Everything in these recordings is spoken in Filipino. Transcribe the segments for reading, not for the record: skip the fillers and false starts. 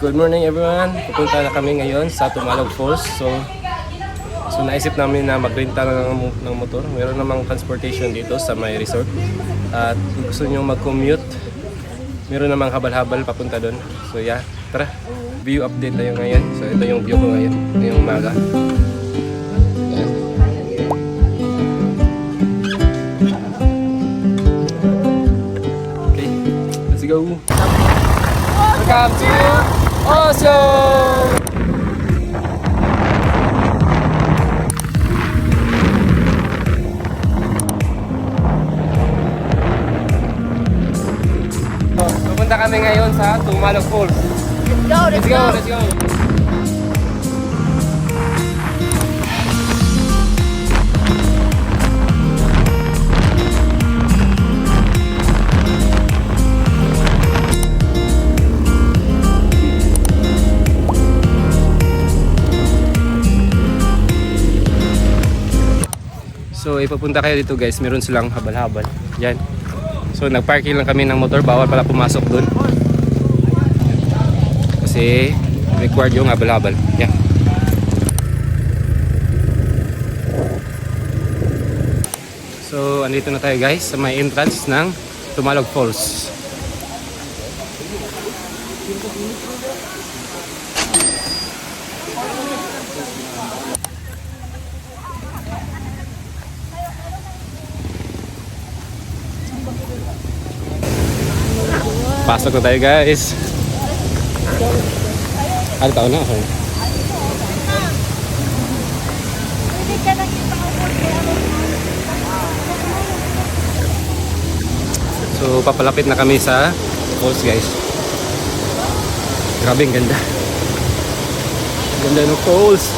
Good morning everyone. Pupunta na kami ngayon sa Tumalog Falls. So naisip namin na magrenta ng motor. Meron namang transportation dito sa may resort. At kung gusto nyo mag-commute, meron namang habal-habal papunta doon. So yeah, tara. View update tayo ngayon. So ito yung view ko ngayon, ngayong umaga. Yan. Okay, let's go. Welcome to Oslo! Pupunta kami ngayon sa Tumalog Falls. Let's go! Let's go! So ipapunta kayo dito guys, meron silang habal-habal. Yan. So nagparking lang kami ng motor, bawal pala pumasok dun. Kasi required yung habal-habal. Yan. So andito na tayo guys sa may entrance ng Tumalog Falls. Pasok na tayo guys. Ano taon na ako? So papalapit na kami sa falls guys. Grabe ang ganda. Ganda ng falls.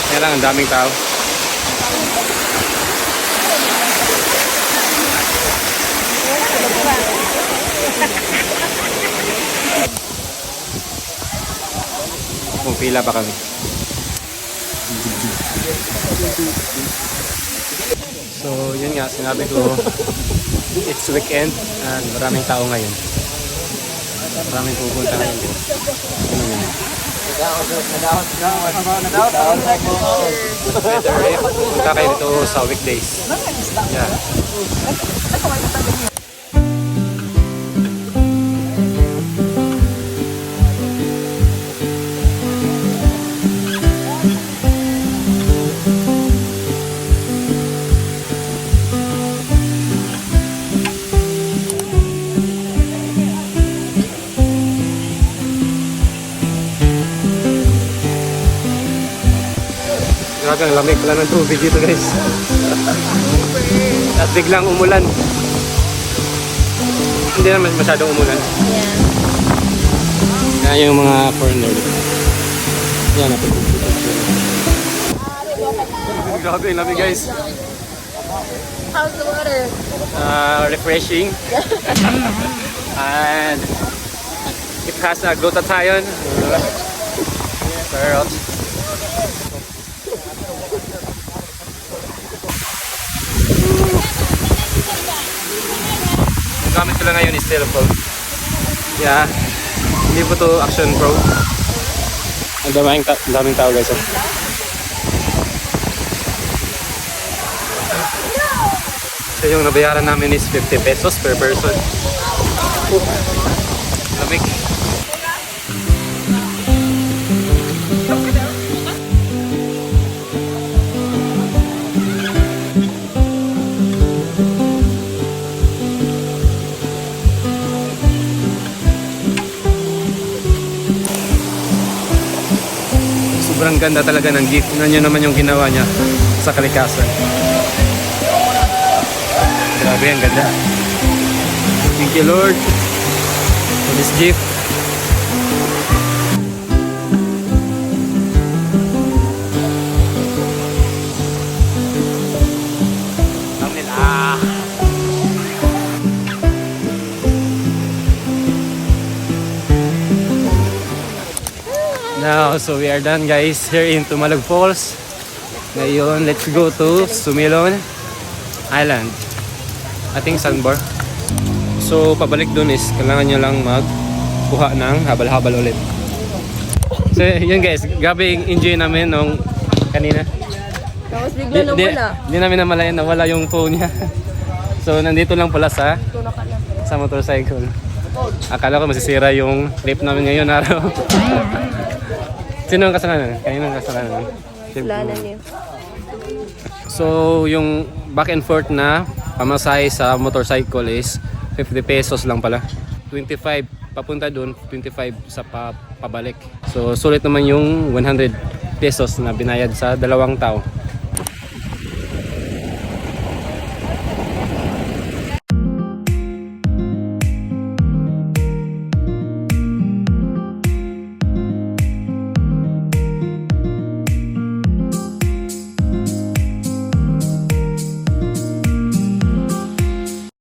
Kaya lang, ang daming tao. Pumipila pa kami. So, yun nga, sinabi ko, it's weekend at maraming tao ngayon. Maraming pupunta ngayon. Punta kayo dito sa weekdays. Yeah. Grabe ang lamig pala ng tubig dito guys. At biglang umulan. Hindi naman masyadong umulan. Yan yung mga foreigner dito. Yan na po. Grabe ang lamig guys. How's the water? Refreshing. And it has a glutathione. Pero gamit ko lang ngayon is telephone. Yeah. Hindi po to Action Pro. Ang daming tao guys. So yung nabayaran namin is 50 pesos per person. Lamig. Sobrang ganda talaga ng gift. Tingnan nyo naman yung ginawa niya sa kalikasan. Grabe, ang ganda. Thank you Lord for this gift. Now, so we are done guys here in Tumalog Falls. Ngayon, let's go to Sumilon Island. Ating sandbar. So, pabalik dun is kailangan nyo lang magkuha ng habal-habal ulit. So, yun guys. Grabe enjoy namin nung kanina. Tapos bigla na wala. Di namin namalayan na wala yung phone niya. So, nandito lang pala sa motorcycle. Akala ko masisira yung trip namin ngayon araw. Sino ang kasalanan? Kanino ang kasalanan? Kasalanan niyo. So, yung back and forth na pamasahe sa motorcycle is 50 pesos lang pala. 25 papunta doon, 25 sa pabalik. So, sulit naman yung 100 pesos na binayad sa dalawang tao.